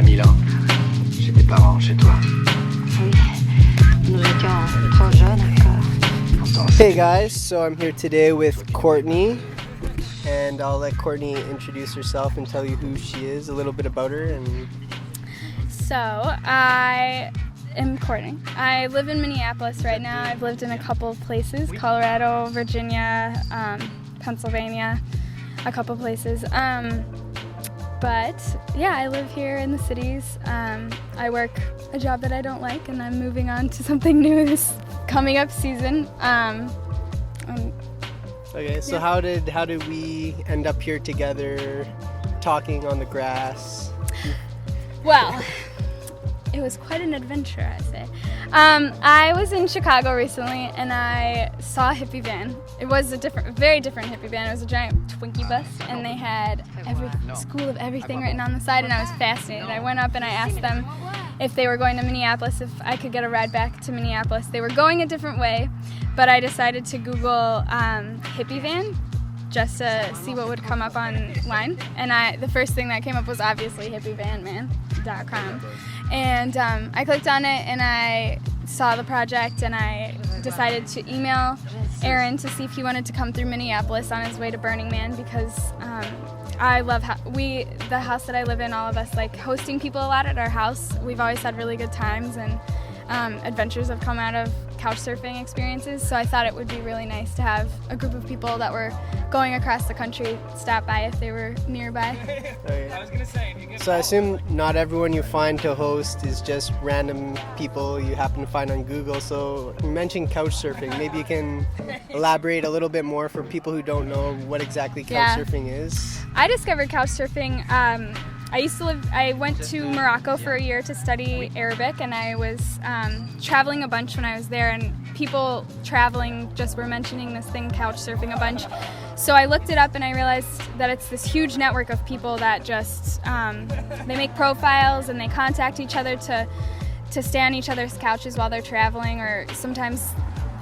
à Milan, chez tes parents, chez toi. Oui, nous étions trop jeunes encore. Hey guys, so I'm here today with Courtney, and I'll let Courtney introduce herself and tell you who she is, a little bit about her. And So, I am Courtney. I live in Minneapolis right now. I've lived in a couple of places, Colorado, Virginia, Pennsylvania, a couple places. But yeah, I live here in the cities. I work a job that I don't like, and I'm moving on to something new this coming up season. okay, so how did we end up here together, talking on the grass? Well, it was quite an adventure, I say. I was in Chicago recently, and I saw a hippie van. It was a very different hippie van. It was a giant Twinkie bus, and they had every school of everything written on the side, and I was fascinated. I went up and I asked them if they were going to Minneapolis, if I could get a ride back to Minneapolis. They were going a different way, but I decided to Google hippie van just to see what would come up online, and the first thing that came up was obviously hippievanman.com. And I clicked on it and I saw the project, and I decided to email Aaron to see if he wanted to come through Minneapolis on his way to Burning Man, because I love the house that I live in, all of us like hosting people a lot at our house. We've always had really good times, and adventures have come out of couchsurfing experiences, so I thought it would be really nice to have a group of people that were going across the country stop by if they were nearby. Okay. So I assume not everyone you find to host is just random people you happen to find on Google. So you mentioned couchsurfing. Maybe you can elaborate a little bit more for people who don't know what exactly couchsurfing is. I discovered couchsurfing. I went to Morocco for a year to study Arabic, and I was traveling a bunch when I was there, and people traveling just were mentioning this thing, couchsurfing, a bunch. So I looked it up, and I realized that it's this huge network of people that just, they make profiles and they contact each other to stay on each other's couches while they're traveling, or sometimes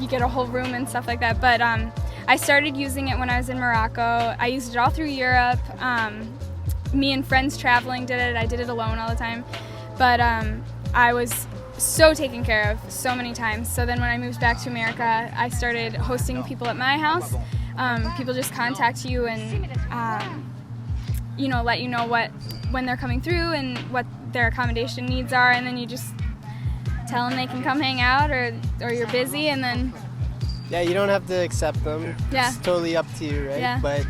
you get a whole room and stuff like that. But I started using it when I was in Morocco. I used it all through Europe. Me and friends traveling did it. I did it alone all the time. But I was so taken care of so many times. So then when I moved back to America, I started hosting people at my house. People just contact you and let you know when they're coming through and what their accommodation needs are, and then you just tell them they can come hang out, or you're busy, and then... Yeah, you don't have to accept them. Yeah. It's totally up to you, right? Yeah. But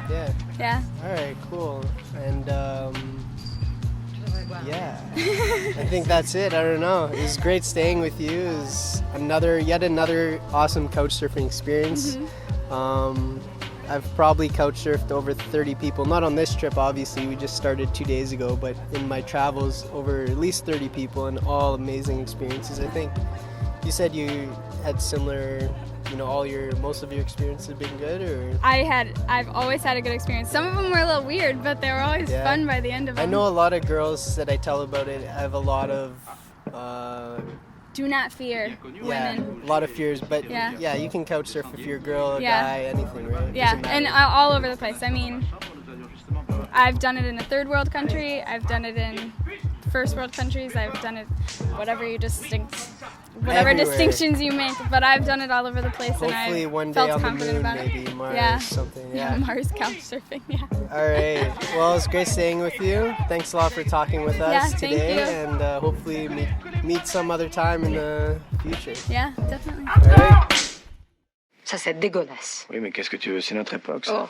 yeah. Yeah. All right, cool. And yeah, I think that's it. I don't know. It was great staying with you. It was yet another awesome couchsurfing experience. Mm-hmm. I've probably couchsurfed over 30 people. Not on this trip, obviously. We just started 2 days ago, but in my travels, over at least 30 people, and all amazing experiences. I think you said you had similar. Most of your experiences have been good, or? I've always had a good experience. Some of them were a little weird, but they were always fun by the end of them. I know a lot of girls that I tell about it have a lot of do not fear women. A lot of fears, but yeah, you can couch surf if you're a girl, a guy, anything, right? Yeah, and all over the place. I mean, I've done it in a third world country. I've done it in first world countries. I've done it whatever distinctions you make, but I've done it all over the place. Hopefully and I one day felt on the confident moon, about maybe it. Mars, something. Yeah, Mars couchsurfing. Yeah. All right. Well, it's great staying with you. Thanks a lot for talking with us today, and hopefully meet some other time in the future. Yeah, definitely. All right. Ça, c'est dégueulasse. Oui, mais qu'est-ce que tu veux, c'est notre époque, ça. Oh.